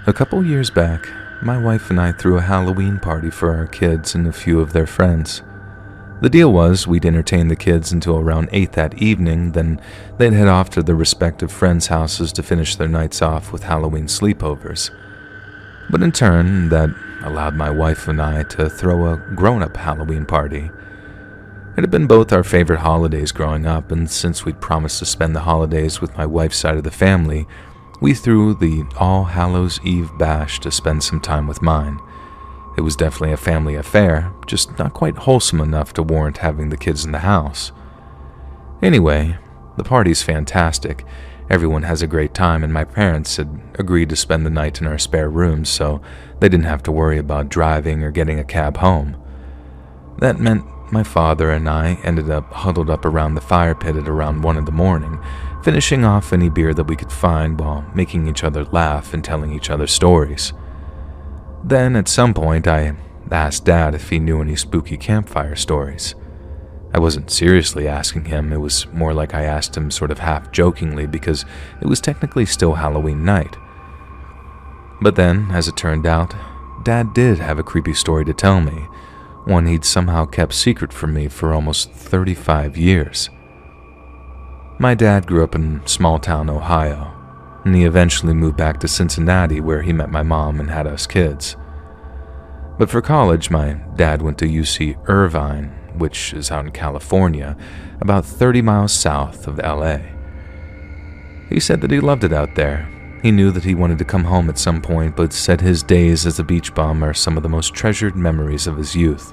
A couple years back, my wife and I threw a Halloween party for our kids and a few of their friends. The deal was we'd entertain the kids until around 8 that evening, then they'd head off to their respective friends' houses to finish their nights off with Halloween sleepovers. But in turn, that allowed my wife and I to throw a grown-up Halloween party. It had been both our favorite holidays growing up, and since we'd promised to spend the holidays with my wife's side of the family, we threw the All Hallows Eve bash to spend some time with mine. It was definitely a family affair, just not quite wholesome enough to warrant having the kids in the house. Anyway, the party's fantastic. Everyone has a great time, and my parents had agreed to spend the night in our spare rooms, so they didn't have to worry about driving or getting a cab home. That meant my father and I ended up huddled up around the fire pit at around 1 in the morning, finishing off any beer that we could find while making each other laugh and telling each other stories. Then, at some point, I asked Dad if he knew any spooky campfire stories. I wasn't seriously asking him, it was more like I asked him sort of half-jokingly because it was technically still Halloween night. But then, as it turned out, Dad did have a creepy story to tell me, one he'd somehow kept secret from me for almost 35 years. My dad grew up in small-town Ohio, and he eventually moved back to Cincinnati where he met my mom and had us kids. But for college, my dad went to UC Irvine, which is out in California, about 30 miles south of LA. He said that he loved it out there. He knew that he wanted to come home at some point, but said his days as a beach bum are some of the most treasured memories of his youth.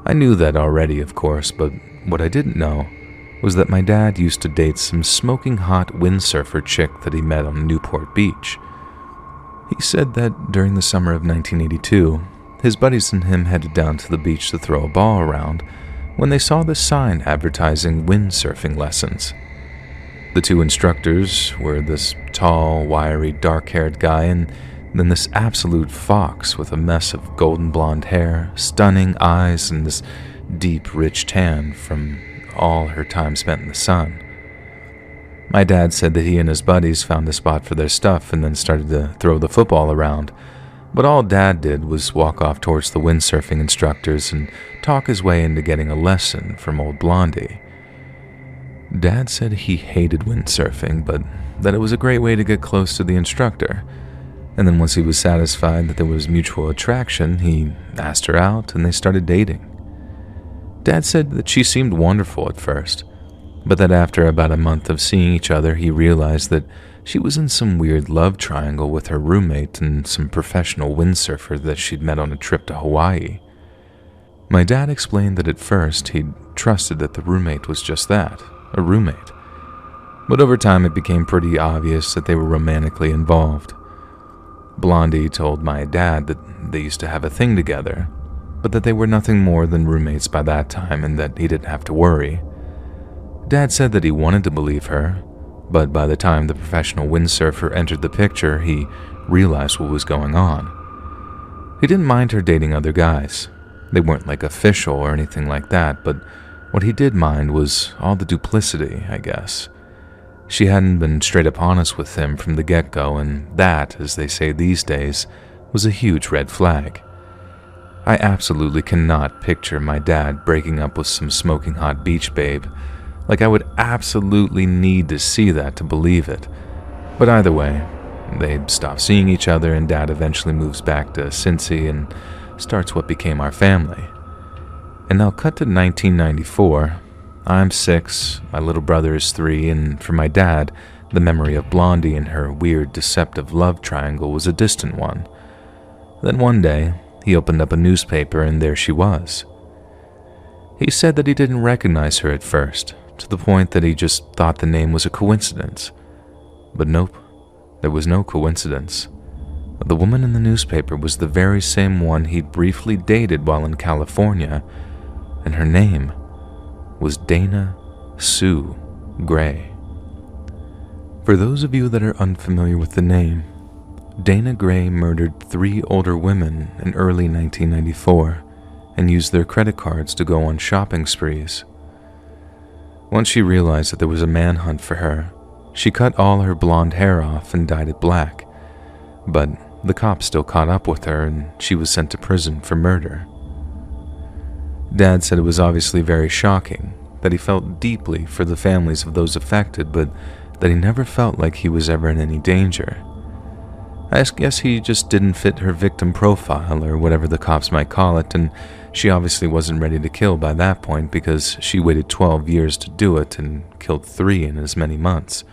I knew that already, of course, but what I didn't know was that my dad used to date some smoking hot windsurfer chick that he met on Newport Beach. He said that during the summer of 1982, his buddies and him headed down to the beach to throw a ball around when they saw this sign advertising windsurfing lessons. The two instructors were this tall, wiry, dark-haired guy and then this absolute fox with a mess of golden blonde hair, stunning eyes, and this deep, rich tan from all her time spent in the sun. My dad said that he and his buddies found a spot for their stuff and then started to throw the football around, but all Dad did was walk off towards the windsurfing instructors and talk his way into getting a lesson from old Blondie. Dad said he hated windsurfing, but that it was a great way to get close to the instructor, and then once he was satisfied that there was mutual attraction, he asked her out and they started dating. Dad said that she seemed wonderful at first, but that after about a month of seeing each other, he realized that she was in some weird love triangle with her roommate and some professional windsurfer that she'd met on a trip to Hawaii. My dad explained that at first he'd trusted that the roommate was just that, a roommate. But over time it became pretty obvious that they were romantically involved. Blondie told my dad that they used to have a thing together, but that they were nothing more than roommates by that time and that he didn't have to worry. Dad said that he wanted to believe her, but by the time the professional windsurfer entered the picture, he realized what was going on. He didn't mind her dating other guys. They weren't like official or anything like that, but what he did mind was all the duplicity, I guess. She hadn't been straight up honest with him from the get-go, and that, as they say these days, was a huge red flag. I absolutely cannot picture my dad breaking up with some smoking hot beach babe. Like, I would absolutely need to see that to believe it. But either way, they stop seeing each other and Dad eventually moves back to Cincy and starts what became our family. And now cut to 1994. I'm 6, my little brother is 3, and for my dad, the memory of Blondie and her weird, deceptive love triangle was a distant one. Then one day, he opened up a newspaper and there she was. He said that he didn't recognize her at first, to the point that he just thought the name was a coincidence. But nope, there was no coincidence. The woman in the newspaper was the very same one he'd briefly dated while in California, and her name was Dana Sue Gray. For those of you that are unfamiliar with the name, Dana Gray murdered 3 older women in early 1994 and used their credit cards to go on shopping sprees. Once she realized that there was a manhunt for her, she cut all her blonde hair off and dyed it black. but the cops still caught up with her and she was sent to prison for murder. Dad said it was obviously very shocking, that he felt deeply for the families of those affected, but that he never felt like he was ever in any danger. I guess he just didn't fit her victim profile, or whatever the cops might call it, and she obviously wasn't ready to kill by that point because she waited 12 years to do it and killed 3 in as many months.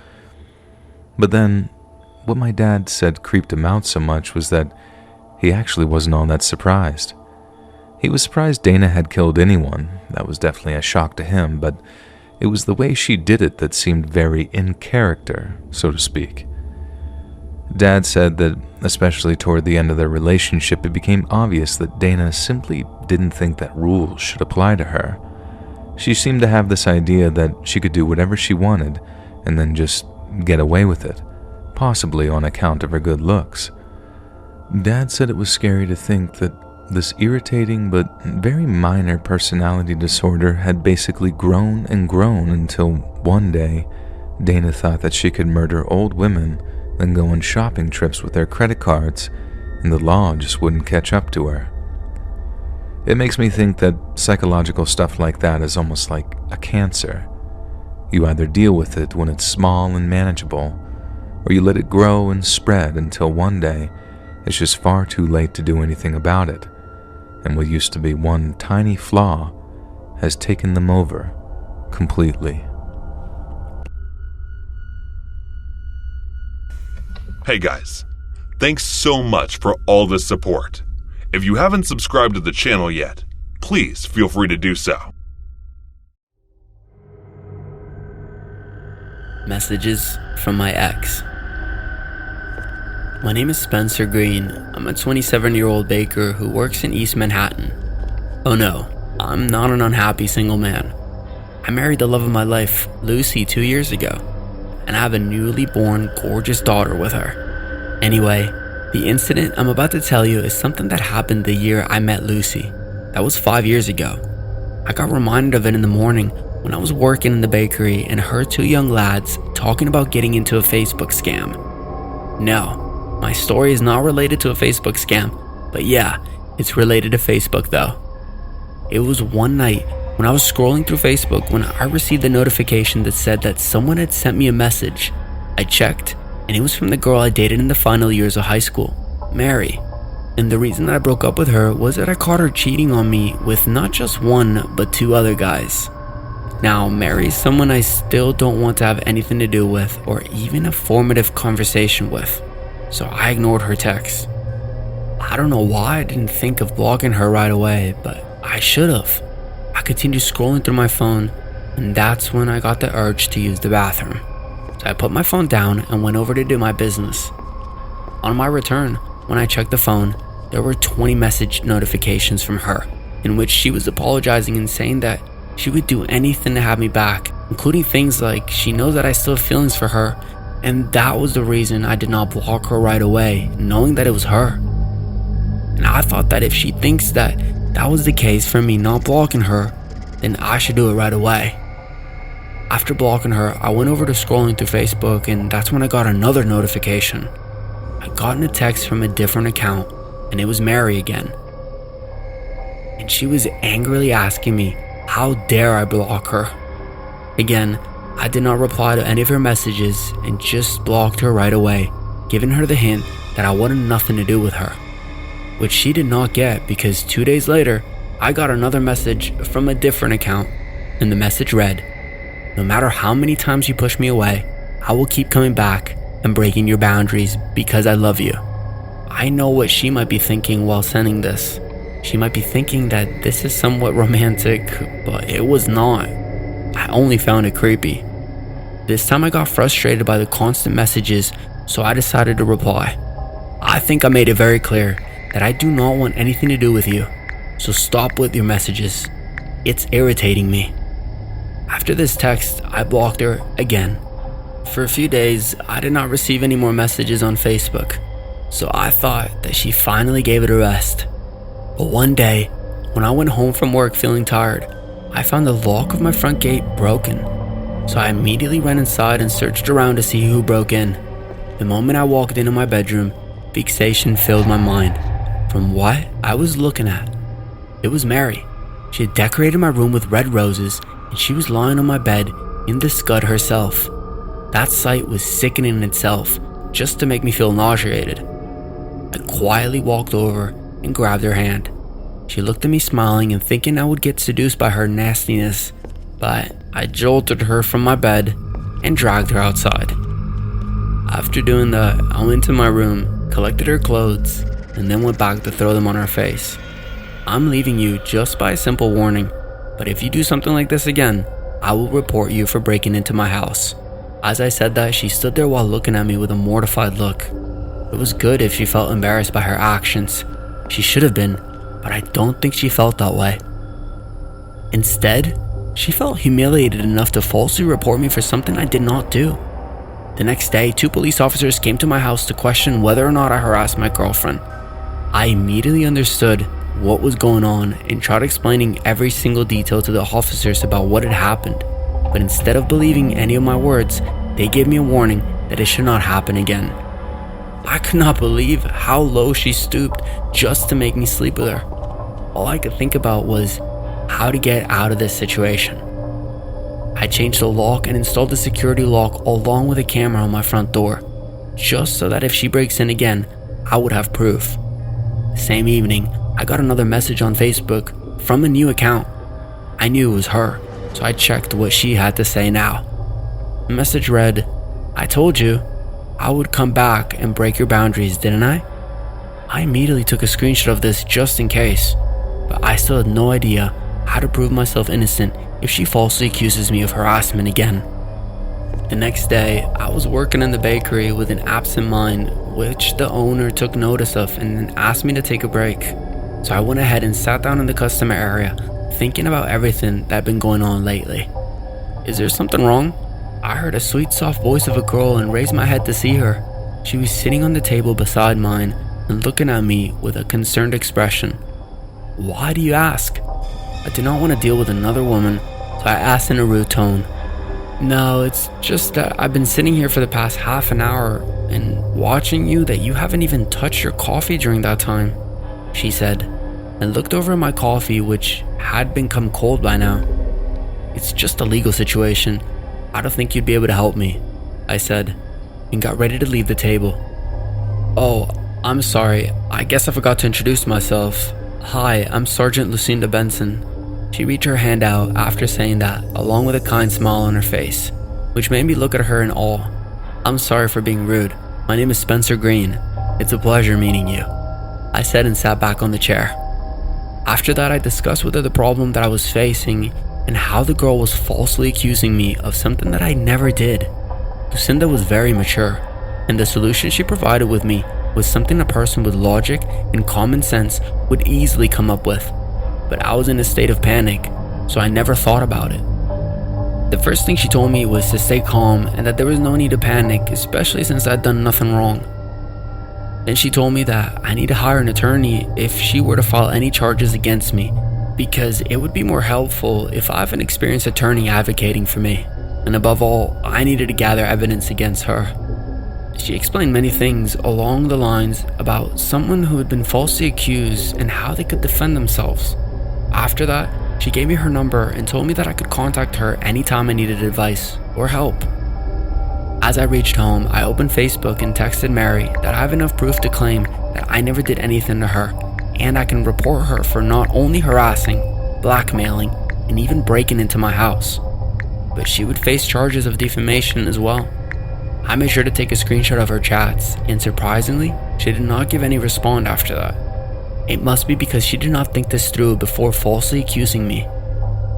But then, what my dad said creeped him out so much was that he actually wasn't all that surprised. He was surprised Dana had killed anyone. That was definitely a shock to him, but it was the way she did it that seemed very in character, so to speak. Dad said that, especially toward the end of their relationship, it became obvious that Dana simply didn't think that rules should apply to her. She seemed to have this idea that she could do whatever she wanted and then just get away with it, possibly on account of her good looks. Dad said it was scary to think that this irritating but very minor personality disorder had basically grown and grown until one day Dana thought that she could murder old women, then go on shopping trips with their credit cards, and the law just wouldn't catch up to her. It makes me think that psychological stuff like that is almost like a cancer. You either deal with it when it's small and manageable, or you let it grow and spread until one day it's just far too late to do anything about it, and what used to be one tiny flaw has taken them over completely. Hey guys, thanks so much for all the support. If you haven't subscribed to the channel yet, please feel free to do so. Messages from my ex. My name is Spencer Green. I'm a 27-year-old baker who works in East Manhattan. Oh no, I'm not an unhappy single man. I married the love of my life, Lucy, 2 years ago, and I have a newly born, gorgeous daughter with her. Anyway, the incident I'm about to tell you is something that happened the year I met Lucy. That was 5 years ago. I got reminded of it in the morning when I was working in the bakery and heard 2 young lads talking about getting into a Facebook scam. No, my story is not related to a Facebook scam, but yeah, it's related to Facebook though. It was one night when I was scrolling through Facebook when I received a notification that said that someone had sent me a message. I checked, and it was from the girl I dated in the final years of high school, Mary. And the reason that I broke up with her was that I caught her cheating on me with not just 1, but 2 other guys. Now, Mary's someone I still don't want to have anything to do with or even a formative conversation with, so I ignored her texts. I don't know why I didn't think of blocking her right away, but I should have. I continued scrolling through my phone, and that's when I got the urge to use the bathroom. So I put my phone down and went over to do my business. On my return, when I checked the phone, there were 20 message notifications from her, in which she was apologizing and saying that she would do anything to have me back, including things like she knows that I still have feelings for her, and that was the reason I did not block her right away, knowing that it was her. And I thought that if she thinks that that was the case for me not blocking her, then I should do it right away. After blocking her, I went over to scrolling through Facebook, and that's when I got another notification. I got a text from a different account, and it was Mary again. And she was angrily asking me, how dare I block her? Again, I did not reply to any of her messages and just blocked her right away, giving her the hint that I wanted nothing to do with her. Which she did not get, because 2 days later, I got another message from a different account, and the message read, "No matter how many times you push me away, I will keep coming back and breaking your boundaries because I love you." I know what she might be thinking while sending this. She might be thinking that this is somewhat romantic, but it was not. I only found it creepy. This time I got frustrated by the constant messages, so I decided to reply. "I think I made it very clear that I do not want anything to do with you, so stop with your messages. It's irritating me." After this text, I blocked her again. For a few days, I did not receive any more messages on Facebook, so I thought that she finally gave it a rest. But one day, when I went home from work feeling tired, I found the lock of my front gate broken. So I immediately ran inside and searched around to see who broke in. The moment I walked into my bedroom, Fixation filled my mind from what I was looking at. It was Mary. She had decorated my room with red roses, and she was lying on my bed in the scud herself. That sight was sickening in itself, just to make me feel nauseated. I quietly walked over and grabbed her hand. She looked at me smiling and thinking I would get seduced by her nastiness, but I jolted her from my bed and dragged her outside. After doing that, I went to my room, collected her clothes, and then went back to throw them on her face. I'm leaving you just by a simple warning, but if you do something like this again, I will report you for breaking into my house. As I said that, she stood there while looking at me with a mortified look. It was good if she felt embarrassed by her actions. She should have been, but I don't think she felt that way. Instead, she felt humiliated enough to falsely report me for something I did not do. The next day, 2 police officers came to my house to question whether or not I harassed my girlfriend. I immediately understood what was going on and tried explaining every single detail to the officers about what had happened. But instead of believing any of my words, they gave me a warning that it should not happen again. I could not believe how low she stooped just to make me sleep with her. All I could think about was how to get out of this situation. I changed the lock and installed the security lock along with a camera on my front door, just so that if she breaks in again, I would have proof. The same evening, I got another message on Facebook from a new account. I knew it was her, so I checked what she had to say now. The message read, "I told you I would come back and break your boundaries, didn't I?" I immediately took a screenshot of this just in case, but I still had no idea how to prove myself innocent if she falsely accuses me of harassment again. The next day, I was working in the bakery with an absent mind, which the owner took notice of and asked me to take a break. So I went ahead and sat down in the customer area, thinking about everything that had been going on lately. Is there something wrong? I heard a sweet soft voice of a girl and raised my head to see her. She was sitting on the table beside mine and looking at me with a concerned expression. "Why do you ask?" I did not want to deal with another woman, so I asked in a rude tone. "No, it's just that I've been sitting here for the past half an hour and watching you that you haven't even touched your coffee during that time," she said, and looked over at my coffee, which had become cold by now. "It's just a legal situation. I don't think you'd be able to help me," I said, and got ready to leave the table. "Oh, I'm sorry. I guess I forgot to introduce myself. Hi, I'm Sergeant Lucinda Benson." She reached her hand out after saying that, along with a kind smile on her face, which made me look at her in awe. "I'm sorry for being rude. My name is Spencer Green. It's a pleasure meeting you," I said and sat back on the chair. After that, I discussed with her the problem that I was facing and how the girl was falsely accusing me of something that I never did. Lucinda was very mature, and the solution she provided with me was something a person with logic and common sense would easily come up with. But I was in a state of panic, so I never thought about it. The first thing she told me was to stay calm and that there was no need to panic, especially since I'd done nothing wrong. Then she told me that I need to hire an attorney if she were to file any charges against me, because it would be more helpful if I have an experienced attorney advocating for me. And above all, I needed to gather evidence against her. She explained many things along the lines about someone who had been falsely accused and how they could defend themselves. After that, she gave me her number and told me that I could contact her anytime I needed advice or help. As I reached home, I opened Facebook and texted Mary that I have enough proof to claim that I never did anything to her, and I can report her for not only harassing, blackmailing, and even breaking into my house, but she would face charges of defamation as well. I made sure to take a screenshot of her chats, and surprisingly, she did not give any response after that. It must be because she did not think this through before falsely accusing me.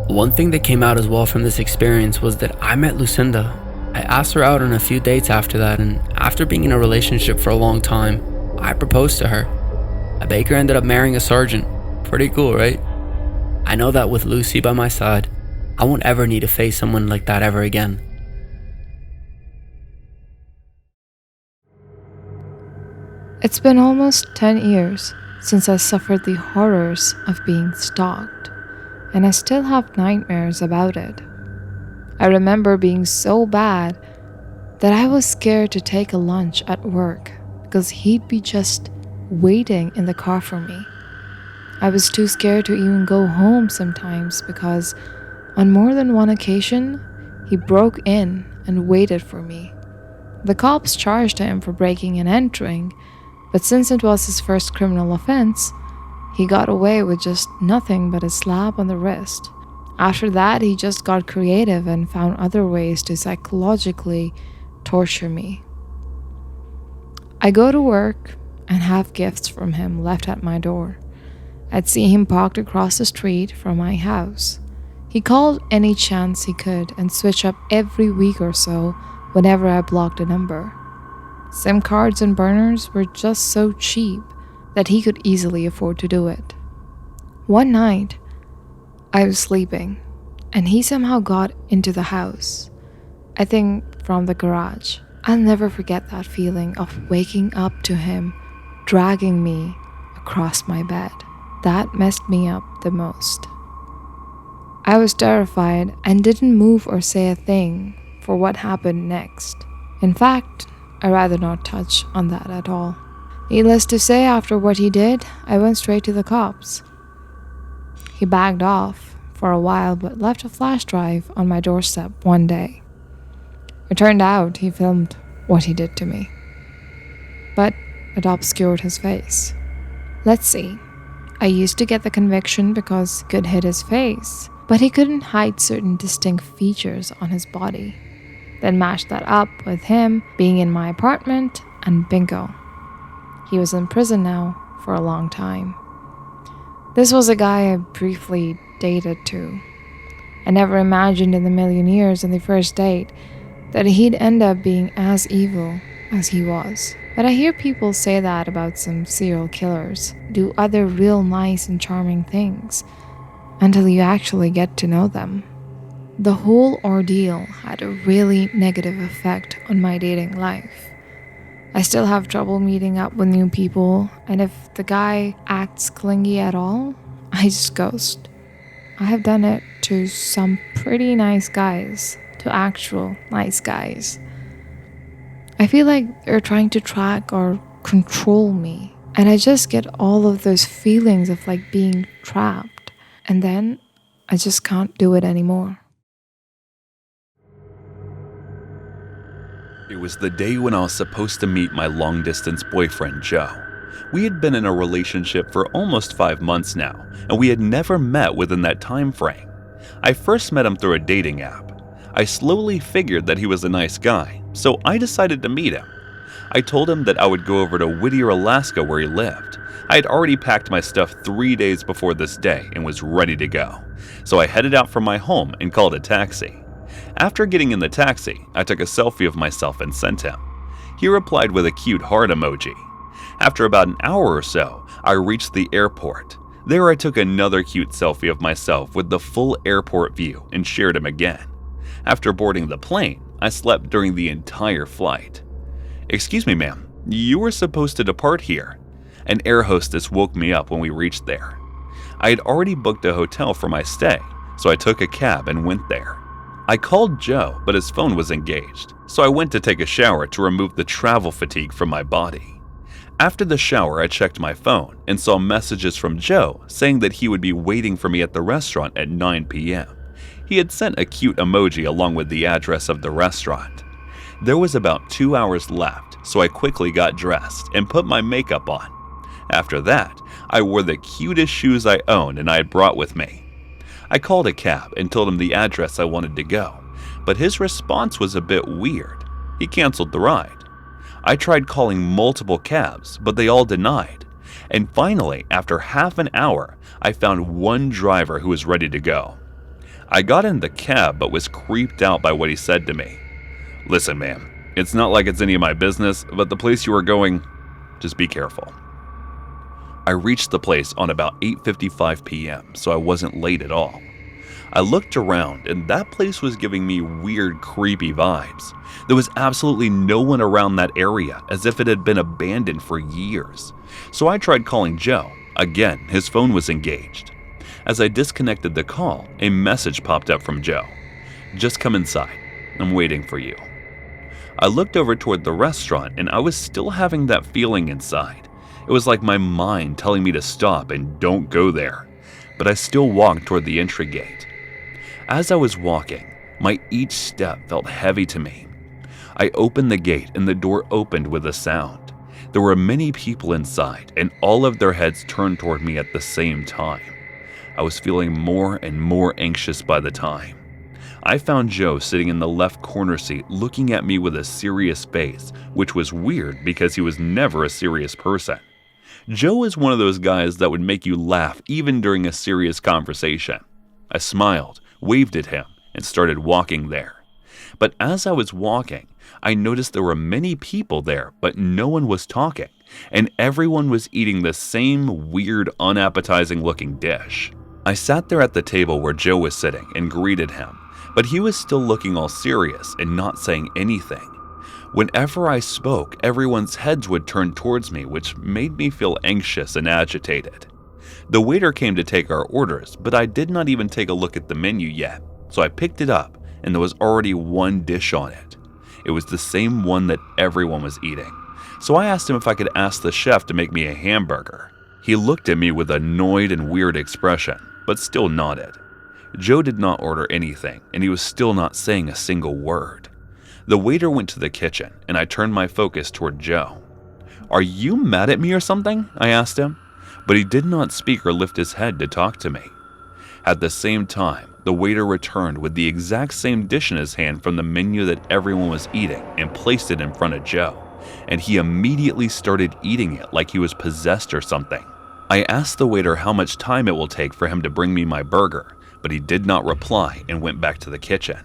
One thing that came out as well from this experience was that I met Lucinda. I asked her out on a few dates after that, and after being in a relationship for a long time, I proposed to her. A baker ended up marrying a sergeant. Pretty cool, right? I know that with Lucy by my side, I won't ever need to face someone like that ever again. It's been almost 10 years since I suffered the horrors of being stalked, and I still have nightmares about it. I remember being so bad that I was scared to take a lunch at work because he'd be just waiting in the car for me. I was too scared to even go home sometimes because on more than one occasion, he broke in and waited for me. The cops charged him for breaking and entering, but since it was his first criminal offense, he got away with just nothing but a slap on the wrist. After that, he just got creative and found other ways to psychologically torture me. I go to work and have gifts from him left at my door. I'd see him parked across the street from my house. He called any chance he could and switched up every week or so whenever I blocked a number. SIM cards and burners were just so cheap that he could easily afford to do it. One night, I was sleeping, and he somehow got into the house. I think from the garage. I'll never forget that feeling of waking up to him dragging me across my bed. That messed me up the most. I was terrified and didn't move or say a thing for what happened next. In fact, I'd rather not touch on that at all. Needless to say, after what he did, I went straight to the cops. He backed off for a while but left a flash drive on my doorstep one day. It turned out he filmed what he did to me, but it obscured his face. Let's see. I used to get the conviction because he could hide his face, but he couldn't hide certain distinct features on his body. Then match that up with him being in my apartment, and bingo. He was in prison now for a long time. This was a guy I briefly dated too. I never imagined in a million years on the first date that he'd end up being as evil as he was. But I hear people say that about some serial killers, do other real nice and charming things, until you actually get to know them. The whole ordeal had a really negative effect on my dating life. I still have trouble meeting up with new people, and if the guy acts clingy at all, I just ghost. I have done it to some pretty nice guys, to actual nice guys. I feel like they're trying to track or control me, and I just get all of those feelings of like being trapped, and then I just can't do it anymore. It was the day when I was supposed to meet my long-distance boyfriend, Joe. We had been in a relationship for almost 5 months now, and we had never met within that time frame. I first met him through a dating app. I slowly figured that he was a nice guy, so I decided to meet him. I told him that I would go over to Whittier, Alaska where he lived. I had already packed my stuff 3 days before this day and was ready to go, so I headed out from my home and called a taxi. After getting in the taxi, I took a selfie of myself and sent him. He replied with a cute heart emoji. After about an hour or so, I reached the airport. There I took another cute selfie of myself with the full airport view and shared him again. After boarding the plane, I slept during the entire flight. "Excuse me, ma'am, you were supposed to depart here." An air hostess woke me up when we reached there. I had already booked a hotel for my stay, so I took a cab and went there. I called Joe, but his phone was engaged, so I went to take a shower to remove the travel fatigue from my body. After the shower, I checked my phone and saw messages from Joe saying that he would be waiting for me at the restaurant at 9 p.m. He had sent a cute emoji along with the address of the restaurant. There was about 2 hours left, so I quickly got dressed and put my makeup on. After that, I wore the cutest shoes I owned and I had brought with me. I called a cab and told him the address I wanted to go, but his response was a bit weird. He canceled the ride. I tried calling multiple cabs, but they all denied. And finally, after half an hour, I found one driver who was ready to go. I got in the cab but was creeped out by what he said to me. "Listen, ma'am, it's not like it's any of my business, but the place you are going, just be careful." I reached the place on about 8:55 p.m., so I wasn't late at all. I looked around, and that place was giving me weird, creepy vibes. There was absolutely no one around that area, as if it had been abandoned for years. So I tried calling Joe. Again, his phone was engaged. As I disconnected the call, a message popped up from Joe. "Just come inside. I'm waiting for you." I looked over toward the restaurant and I was still having that feeling inside. It was like my mind telling me to stop and don't go there. But I still walked toward the entry gate. As I was walking, my each step felt heavy to me. I opened the gate and the door opened with a sound. There were many people inside and all of their heads turned toward me at the same time. I was feeling more and more anxious by the time. I found Joe sitting in the left corner seat looking at me with a serious face, which was weird because he was never a serious person. Joe is one of those guys that would make you laugh even during a serious conversation. I smiled, waved at him, and started walking there. But as I was walking, I noticed there were many people there, but no one was talking, and everyone was eating the same weird, unappetizing looking dish. I sat there at the table where Joe was sitting and greeted him, but he was still looking all serious and not saying anything. Whenever I spoke, everyone's heads would turn towards me, which made me feel anxious and agitated. The waiter came to take our orders, but I did not even take a look at the menu yet, so I picked it up, and there was already one dish on it. It was the same one that everyone was eating, so I asked him if I could ask the chef to make me a hamburger. He looked at me with an annoyed and weird expression, but still nodded. Joe did not order anything, and he was still not saying a single word. The waiter went to the kitchen, and I turned my focus toward Joe. "Are you mad at me or something?" I asked him, but he did not speak or lift his head to talk to me. At the same time, the waiter returned with the exact same dish in his hand from the menu that everyone was eating and placed it in front of Joe, and he immediately started eating it like he was possessed or something. I asked the waiter how much time it will take for him to bring me my burger, but he did not reply and went back to the kitchen.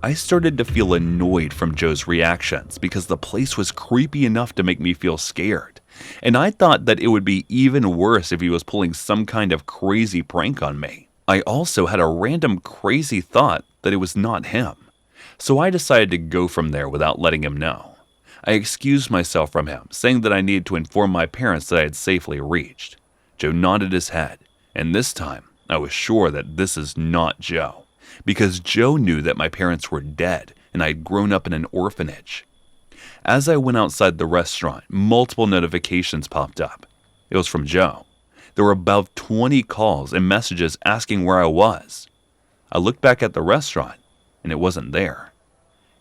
I started to feel annoyed from Joe's reactions because the place was creepy enough to make me feel scared, and I thought that it would be even worse if he was pulling some kind of crazy prank on me. I also had a random crazy thought that it was not him, so I decided to go from there without letting him know. I excused myself from him, saying that I needed to inform my parents that I had safely reached. Joe nodded his head, and this time I was sure that this is not Joe, because Joe knew that my parents were dead and I had grown up in an orphanage. As I went outside the restaurant, multiple notifications popped up. It was from Joe. There were about 20 calls and messages asking where I was. I looked back at the restaurant, and it wasn't there.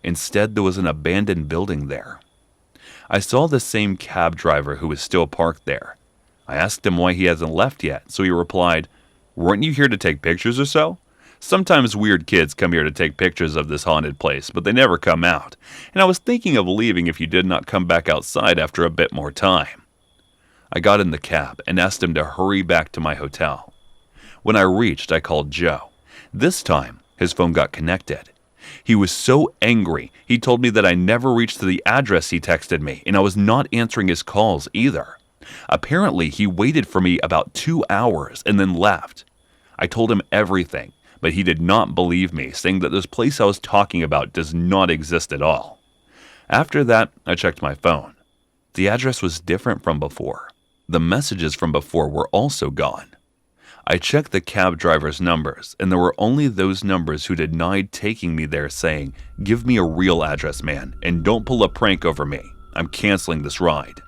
Instead, there was an abandoned building there. I saw the same cab driver who was still parked there. I asked him why he hasn't left yet, so he replied, "Weren't you here to take pictures or so? Sometimes weird kids come here to take pictures of this haunted place, but they never come out, and I was thinking of leaving if you did not come back outside after a bit more time." I got in the cab and asked him to hurry back to my hotel. When I reached, I called Joe. This time, his phone got connected. He was so angry, he told me that I never reached the address he texted me, and I was not answering his calls either. Apparently, he waited for me about 2 hours and then left. I told him everything, but he did not believe me, saying that this place I was talking about does not exist at all. After that, I checked my phone. The address was different from before. The messages from before were also gone. I checked the cab driver's numbers, and there were only those numbers who denied taking me there, saying, "Give me a real address, man, and don't pull a prank over me. I'm canceling this ride."